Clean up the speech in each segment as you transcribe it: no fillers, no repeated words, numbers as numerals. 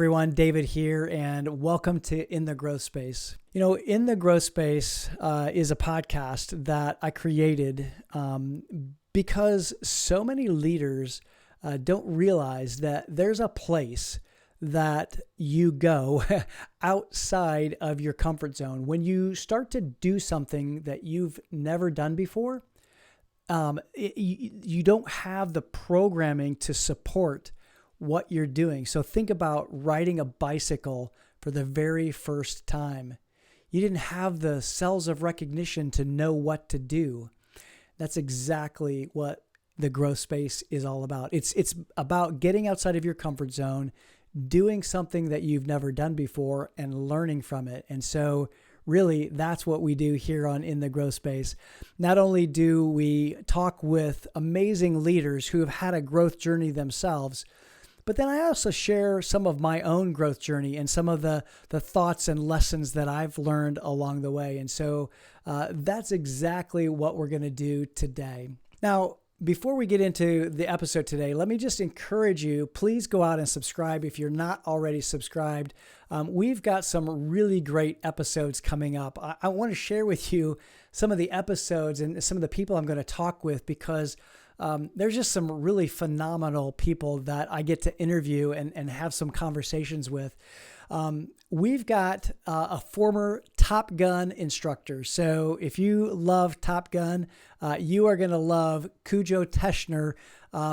everyone, David here, and welcome to In the Growth Space. In the Growth Space is a podcast that I created because so many leaders don't realize that there's a place that you go outside of your comfort zone. When you start to do something that you've never done before, you don't have the programming to support what you're doing. So think about riding a bicycle for the very first time. You didn't have the cells of recognition to know what to do. That's exactly what the growth space is all about. It's about getting outside of your comfort zone, doing something that you've never done before and learning from it. And so really, that's what we do here on In the Growth Space. Not only do we talk with amazing leaders who have had a growth journey themselves, but then I also share some of my own growth journey and some of the thoughts and lessons that I've learned along the way. And so that's exactly what we're going to do today. Now, before we get into the episode today, let me just encourage you, please go out and subscribe if you're not already subscribed. We've got some really great episodes coming up. I want to share with you some of the episodes and some of the people I'm going to talk with because there's just some really phenomenal people that I get to interview and have some conversations with. We've got a former Top Gun instructor. So if you love Top Gun, you are going to love Cujo Teschner,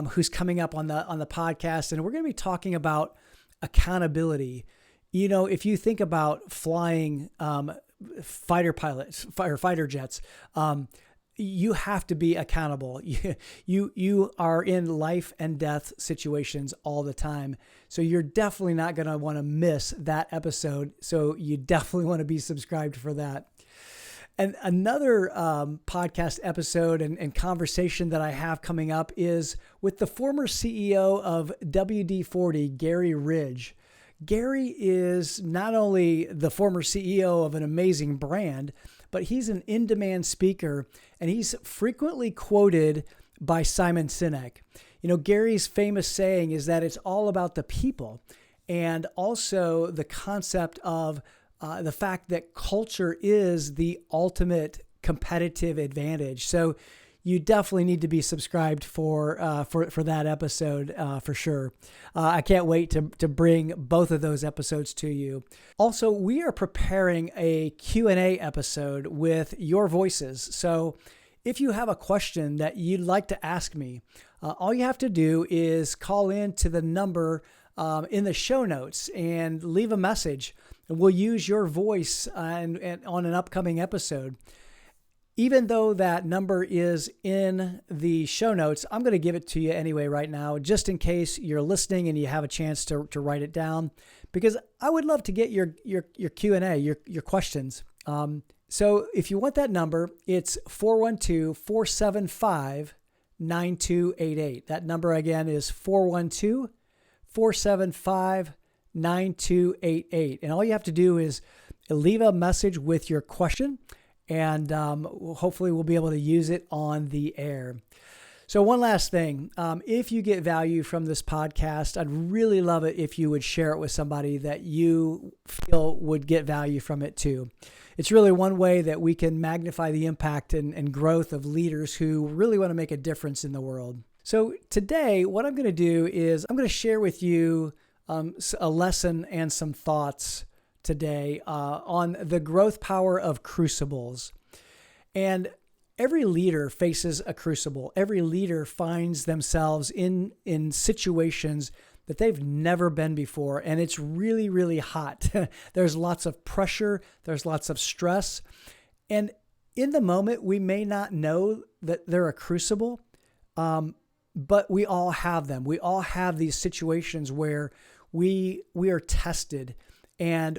who's coming up on the podcast. And we're going to be talking about accountability. If you think about flying fighter pilots, fighter jets, you have to be accountable. You are in life and death situations all the time. So you're definitely not going to want to miss that episode. So you definitely want to be subscribed for that. And another podcast episode and conversation that I have coming up is with the former CEO of WD-40, Gary Ridge. Gary is not only the former CEO of an amazing brand, but he's an in-demand speaker, and he's frequently quoted by Simon Sinek. Gary's famous saying is that it's all about the people, and also the concept of the fact that culture is the ultimate competitive advantage. So you definitely need to be subscribed for that episode for sure. I can't wait to bring both of those episodes to you. Also, we are preparing a Q&A episode with your voices. So if you have a question that you'd like to ask me, all you have to do is call in to the number in the show notes and leave a message. And we'll use your voice and on an upcoming episode. Even though that number is in the show notes, I'm going to give it to you anyway right now, just in case you're listening and you have a chance to write it down, because I would love to get your Q&A, your questions. So if you want that number, it's 412-475-9288. That number again is 412-475-9288. And all you have to do is leave a message with your question, and hopefully we'll be able to use it on the air. So one last thing, if you get value from this podcast, I'd really love it if you would share it with somebody that you feel would get value from it too. It's really one way that we can magnify the impact and growth of leaders who really want to make a difference in the world. So today, what I'm going to do is I'm going to share with you a lesson and some thoughts today on the growth power of crucibles. And every leader faces a crucible. Every leader finds themselves in situations that they've never been before. And it's really, really hot. There's lots of pressure. There's lots of stress. And in the moment, we may not know that they're a crucible, but we all have them. We all have these situations where we are tested, and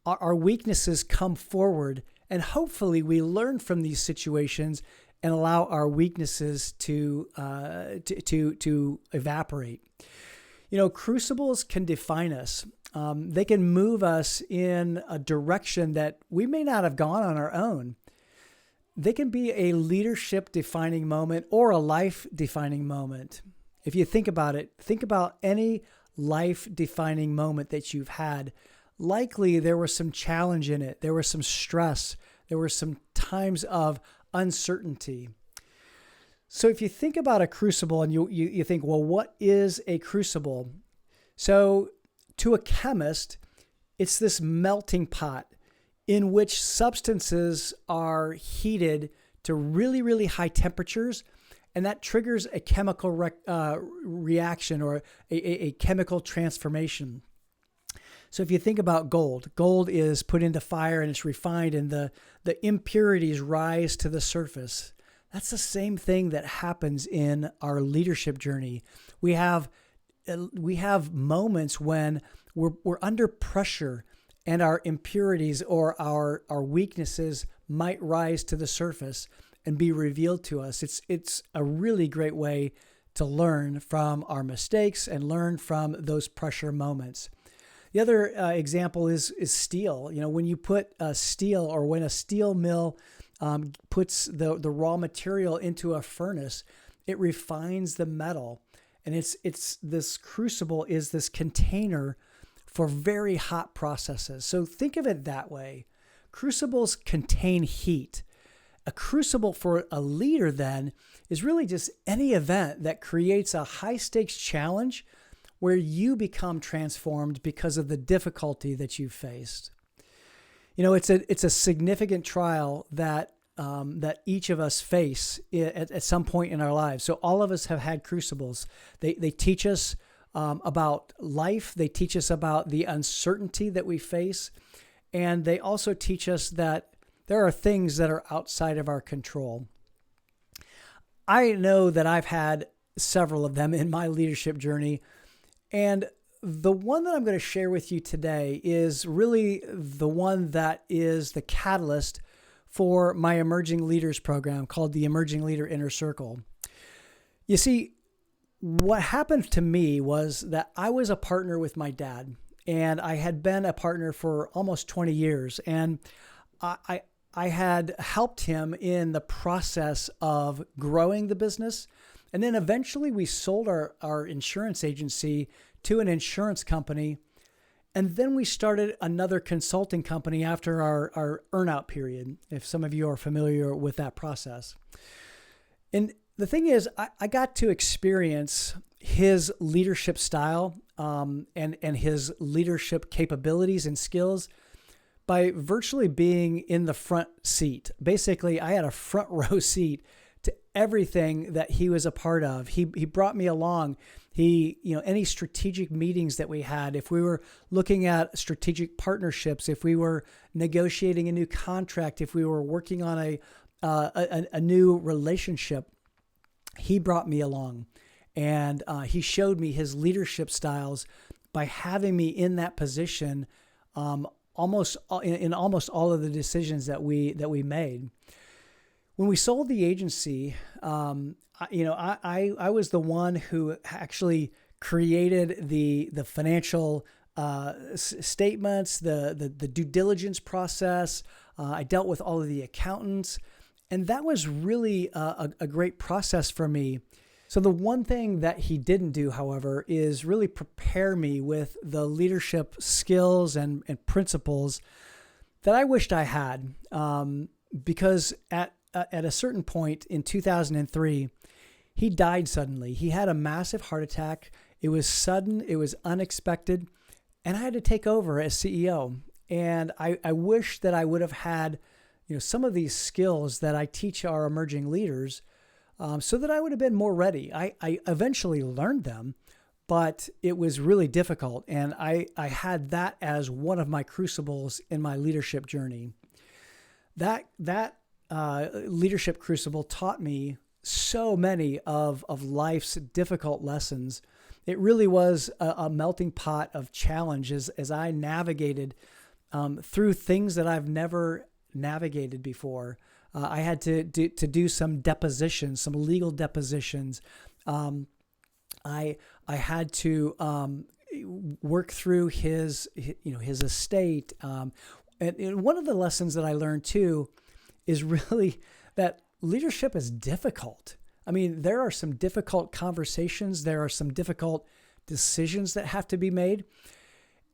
our weaknesses come forward, and hopefully we learn from these situations and allow our weaknesses to evaporate. Crucibles can define us. They can move us in a direction that we may not have gone on our own. They can be a leadership defining moment or a life defining moment. If you think about it, think about any life-defining moment that you've had, likely there was some challenge in it. There was some stress. There were some times of uncertainty. So if you think about a crucible and you think, well, what is a crucible? So to a chemist, it's this melting pot in which substances are heated to really, really high temperatures, and that triggers a chemical reaction or a chemical transformation. So if you think about gold is put into fire and it's refined, and the impurities rise to the surface. That's the same thing that happens in our leadership journey. We have moments when we're under pressure, and our impurities or our weaknesses might rise to the surface and be revealed to us. It's a really great way to learn from our mistakes and learn from those pressure moments. The other example is steel. When you put steel, or when a steel mill puts the raw material into a furnace, it refines the metal. And it's this crucible is this container for very hot processes. So think of it that way. Crucibles contain heat. A crucible for a leader then is really just any event that creates a high stakes challenge where you become transformed because of the difficulty that you faced. It's a significant trial that each of us face at some point in our lives. So all of us have had crucibles. They teach us about life. They teach us about the uncertainty that we face. And they also teach us that there are things that are outside of our control. I know that I've had several of them in my leadership journey. And the one that I'm going to share with you today is really the one that is the catalyst for my Emerging Leaders program called the Emerging Leader Inner Circle. You see, what happened to me was that I was a partner with my dad, and I had been a partner for almost 20 years. And I had helped him in the process of growing the business. And then eventually we sold our insurance agency to an insurance company. And then we started another consulting company after our earnout period, if some of you are familiar with that process. And the thing is, I got to experience his leadership style and his leadership capabilities and skills by virtually being in the front seat. Basically, I had a front row seat to everything that he was a part of. He brought me along. Any strategic meetings that we had, if we were looking at strategic partnerships, if we were negotiating a new contract, if we were working on a new relationship, he brought me along, and he showed me his leadership styles by having me in that position almost all of the decisions that we made. When we sold the agency, I was the one who actually created the financial statements, the due diligence process. I dealt with all of the accountants, and that was really a great process for me. So the one thing that he didn't do, however, is really prepare me with the leadership skills and principles that I wished I had, because at a certain point in 2003, he died suddenly. He had a massive heart attack. It was sudden. It was unexpected. And I had to take over as CEO. And I wish that I would have had, some of these skills that I teach our emerging leaders, so that I would have been more ready. I eventually learned them, but it was really difficult. And I had that as one of my crucibles in my leadership journey. That leadership crucible taught me so many of life's difficult lessons. It really was a melting pot of challenges as I navigated through things that I've never navigated before. I had to do some depositions, some legal depositions. I had to work through his estate. And one of the lessons that I learned too is really that leadership is difficult. I mean, there are some difficult conversations. There are some difficult decisions that have to be made.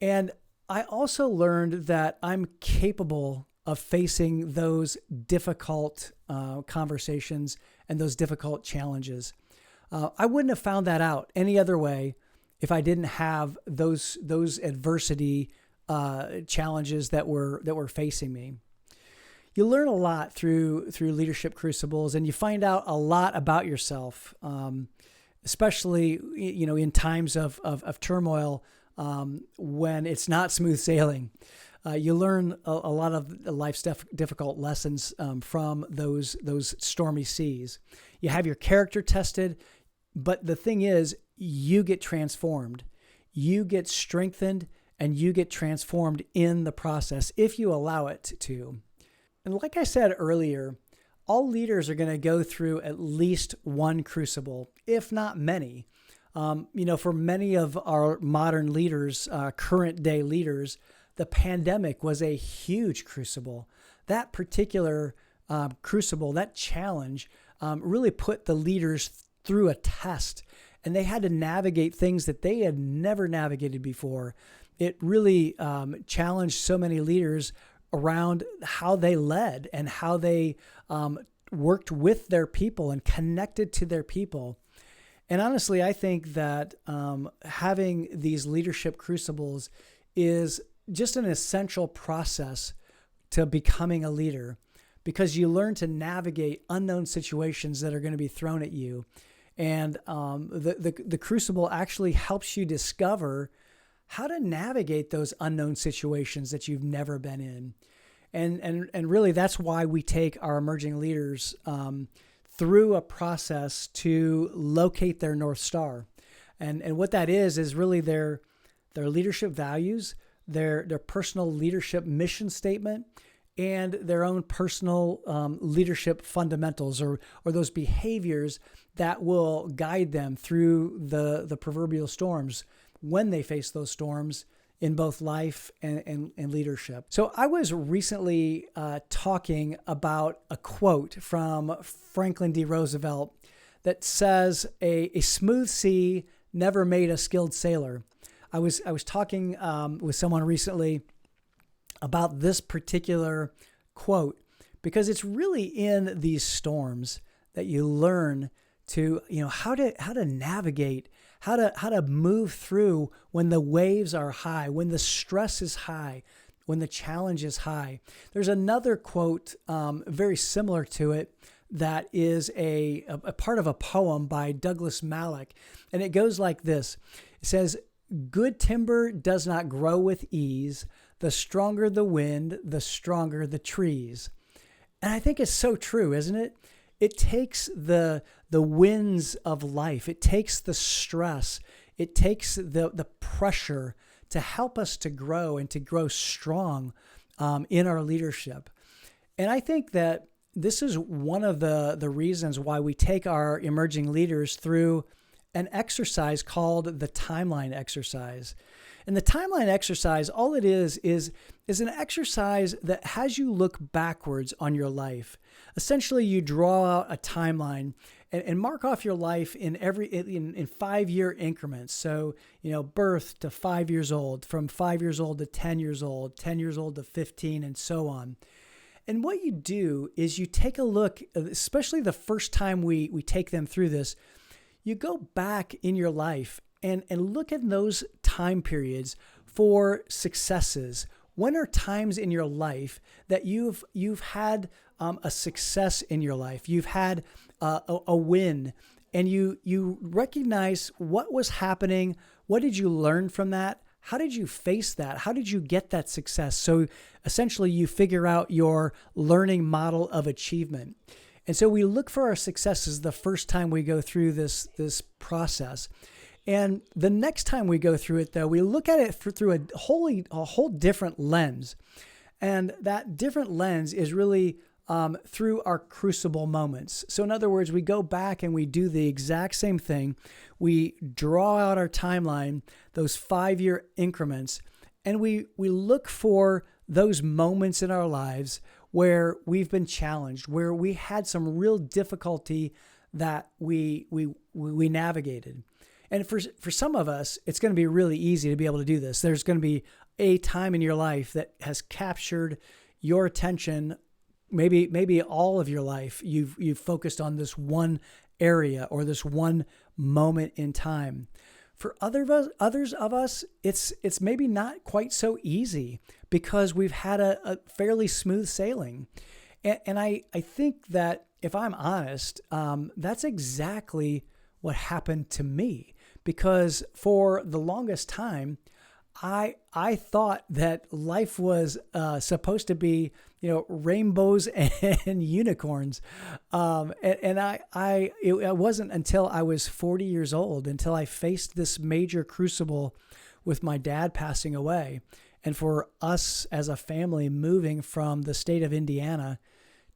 And I also learned that I'm capable of facing those difficult conversations and those difficult challenges. I wouldn't have found that out any other way if I didn't have those adversity challenges that were facing me. You learn a lot through leadership crucibles, and you find out a lot about yourself, especially in times of turmoil when it's not smooth sailing. You learn a lot of life's difficult lessons from those stormy seas. You have your character tested, but the thing is, you get transformed. You get strengthened, and you get transformed in the process if you allow it to. And like I said earlier, all leaders are going to go through at least one crucible, if not many. For many of our modern leaders, current day leaders, the pandemic was a huge crucible. That particular crucible, that challenge, really put the leaders through a test, and they had to navigate things that they had never navigated before. It really challenged so many leaders around how they led and how they worked with their people and connected to their people. And honestly, I think that having these leadership crucibles is just an essential process to becoming a leader, because you learn to navigate unknown situations that are going to be thrown at you. And the crucible actually helps you discover how to navigate those unknown situations that you've never been in. And really, that's why we take our emerging leaders through a process to locate their North Star. And what that is really their leadership values, their personal leadership mission statement, and their own personal leadership fundamentals, or those behaviors that will guide them through the proverbial storms when they face those storms in both life and leadership. So I was recently talking about a quote from Franklin D. Roosevelt that says, a smooth sea never made a skilled sailor. I was talking with someone recently about this particular quote, because it's really in these storms that you learn to, how to navigate, how to move through when the waves are high, when the stress is high, when the challenge is high. There's another quote very similar to it that is a part of a poem by Douglas Malloch, and it goes like this. It says, "Good timber does not grow with ease. The stronger the wind, the stronger the trees." And I think it's so true, isn't it? It takes the winds of life. It takes the stress. It takes the pressure to help us to grow and to grow strong in our leadership. And I think that this is one of the reasons why we take our emerging leaders through an exercise called the timeline exercise. And the timeline exercise, all it is an exercise that has you look backwards on your life. Essentially, you draw out a timeline and mark off your life in 5-year increments. So, birth to 5 years old, from 5 years old to 10 years old, 10 years old to 15, and so on. And what you do is you take a look, especially the first time we take them through this, you go back in your life and look at those time periods for successes. When are times in your life that you've had a success in your life? You've had a win, and you recognize what was happening. What did you learn from that? How did you face that? How did you get that success? So essentially, you figure out your learning model of achievement. And so we look for our successes the first time we go through this process. And the next time we go through it, though, we look at it through a whole different lens. And that different lens is really through our crucible moments. So in other words, we go back and we do the exact same thing. We draw out our timeline, those 5-year increments, and we look for those moments in our lives where we've been challenged, where we had some real difficulty that we navigated. And for some of us, it's going to be really easy to be able to do this. There's going to be a time in your life that has captured your attention. Maybe all of your life, you've focused on this one area or this one moment in time. For others of us, it's maybe not quite so easy because we've had a fairly smooth sailing. And I think that if I'm honest, that's exactly what happened to me, because for the longest time, I thought that life was supposed to be, rainbows and unicorns. It wasn't until I was 40 years old, until I faced this major crucible with my dad passing away. And for us as a family moving from the state of Indiana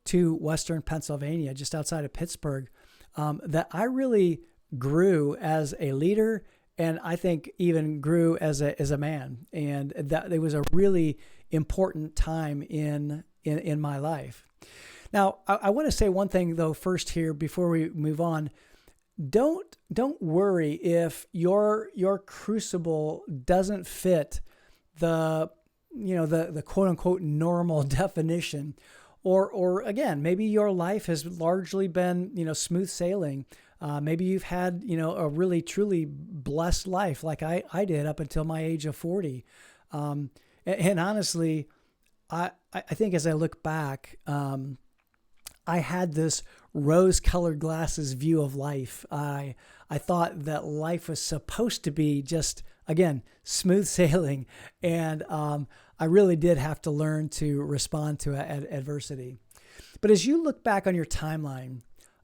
to Western Pennsylvania, just outside of Pittsburgh, that I really grew as a leader, and I think even grew as a man. And that it was a really important time in my life. Now, I want to say one thing though first here before we move on. Don't worry if your crucible doesn't fit the quote unquote normal definition, or again, maybe your life has largely been smooth sailing. Maybe you've had a really truly blessed life like I did up until my age of 40. And honestly, I think as I look back, I had this rose-colored glasses view of life. I thought that life was supposed to be just, again, smooth sailing. And I really did have to learn to respond to adversity. But as you look back on your timeline,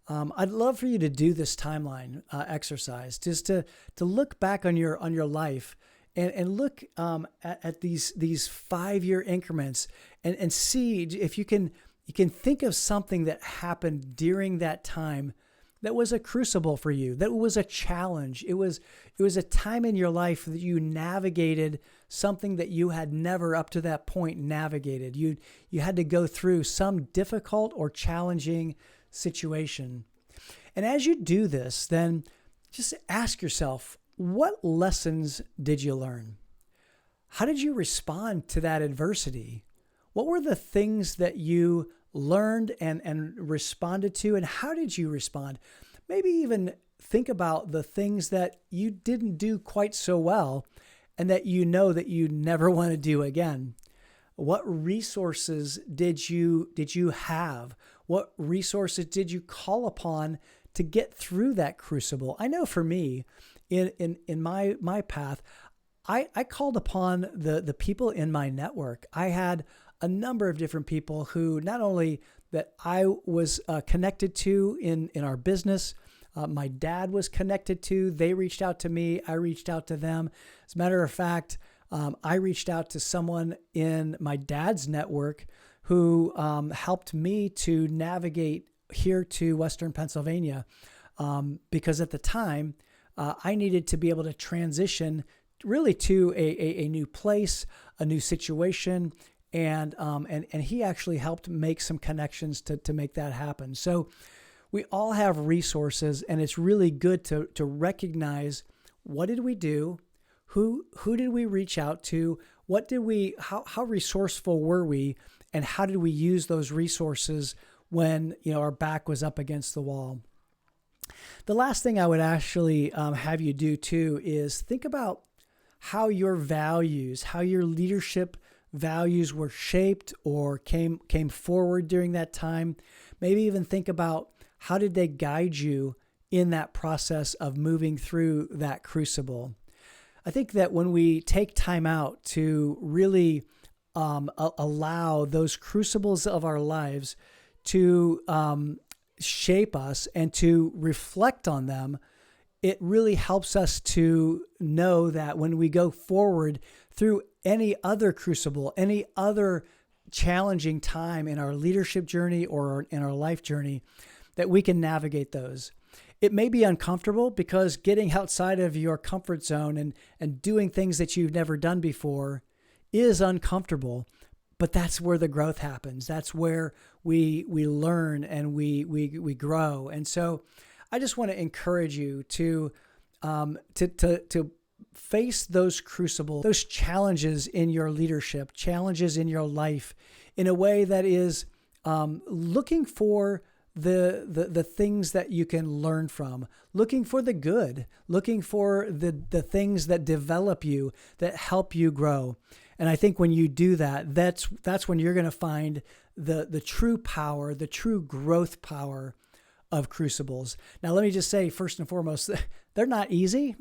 I'd love for you to do this timeline exercise, just to look back on your life and look at these 5-year increments and see if you can think of something that happened during that time that was a crucible for you, that was a challenge. It was a time in your life that you navigated something that you had never up to that point navigated. You had to go through some difficult or challenging situation. And as you do this, then just ask yourself, what lessons did you learn? How did you respond to that adversity? What were the things that you learned and responded to, and how did you respond? Maybe even think about the things that you didn't do quite so well and that you know that you never want to do again. What resources did you have? What resources did you call upon to get through that crucible? I know for me, in my path, I called upon the people in my network. I had a number of different people who not only that I was connected to in our business, my dad was connected to. They reached out to me. I reached out to them. As a matter of fact, I reached out to someone in my dad's network who helped me to navigate here to Western Pennsylvania, because at the time I needed to be able to transition really to a new place, a new situation, and he actually helped make some connections to make that happen. So we all have resources, and it's really good to recognize, what did we do? Who did we reach out to? How resourceful were we? And how did we use those resources when our back was up against the wall? The last thing I would actually have you do too is think about how your values, how your leadership values were shaped or came forward during that time. Maybe even think about how did they guide you in that process of moving through that crucible. I think that when we take time out to really allow those crucibles of our lives to shape us and to reflect on them, it really helps us to know that when we go forward through any other crucible, any other challenging time in our leadership journey or in our life journey, that we can navigate those. It may be uncomfortable because getting outside of your comfort zone and doing things that you've never done before is uncomfortable, but that's where the growth happens. That's where we learn and we grow. And so I just want to encourage you to to face those crucibles, those challenges in your leadership, challenges in your life, in a way that is looking for the things that you can learn from, looking for the good, looking for the things that develop you, that help you grow. And I think when you do that, that's when you're going to find the true power, the true growth power of Crucibles. Now, let me just say, first and foremost, they're not easy.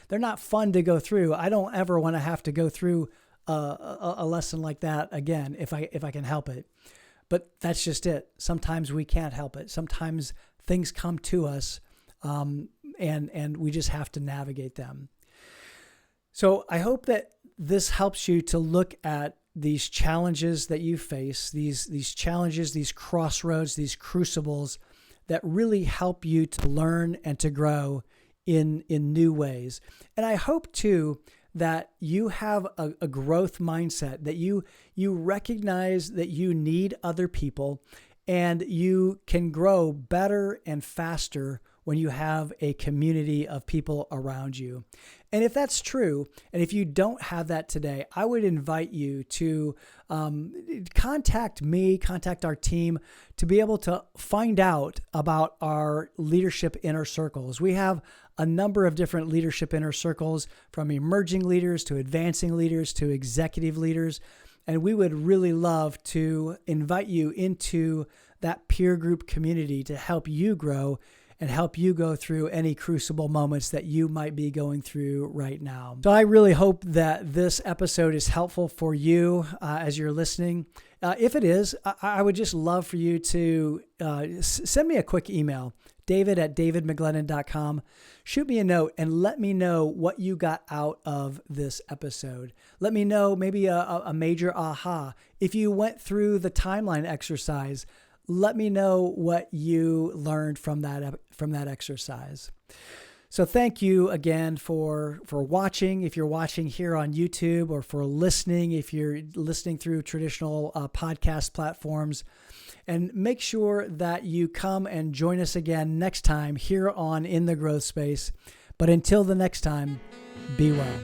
They're not fun to go through. I don't ever want to have to go through a lesson like that again, if I can help it. But that's just it. Sometimes we can't help it. Sometimes things come to us, and we just have to navigate them. So I hope that this helps you to look at these challenges that you face, these challenges, these crossroads, these crucibles that really help you to learn and to grow in new ways. And I hope too that you have a growth mindset, that you recognize that you need other people, and you can grow better and faster when you have a community of people around you. And if that's true, and if you don't have that today, I would invite you to contact me, contact our team, to be able to find out about our leadership inner circles. We have a number of different leadership inner circles, from emerging leaders to advancing leaders to executive leaders. And we would really love to invite you into that peer group community to help you grow and help you go through any crucible moments that you might be going through right now. So I really hope that this episode is helpful for you as you're listening. If it is, I would just love for you to send me a quick email, david@davidmcglennon.com. Shoot me a note and let me know what you got out of this episode. Let me know maybe a major aha. If you went through the timeline exercise, let me know what you learned from that exercise. So thank you again for watching. If you're watching here on YouTube, or for listening, if you're listening through traditional podcast platforms. And make sure that you come and join us again next time here on In the Growth Space. But until the next time, be well.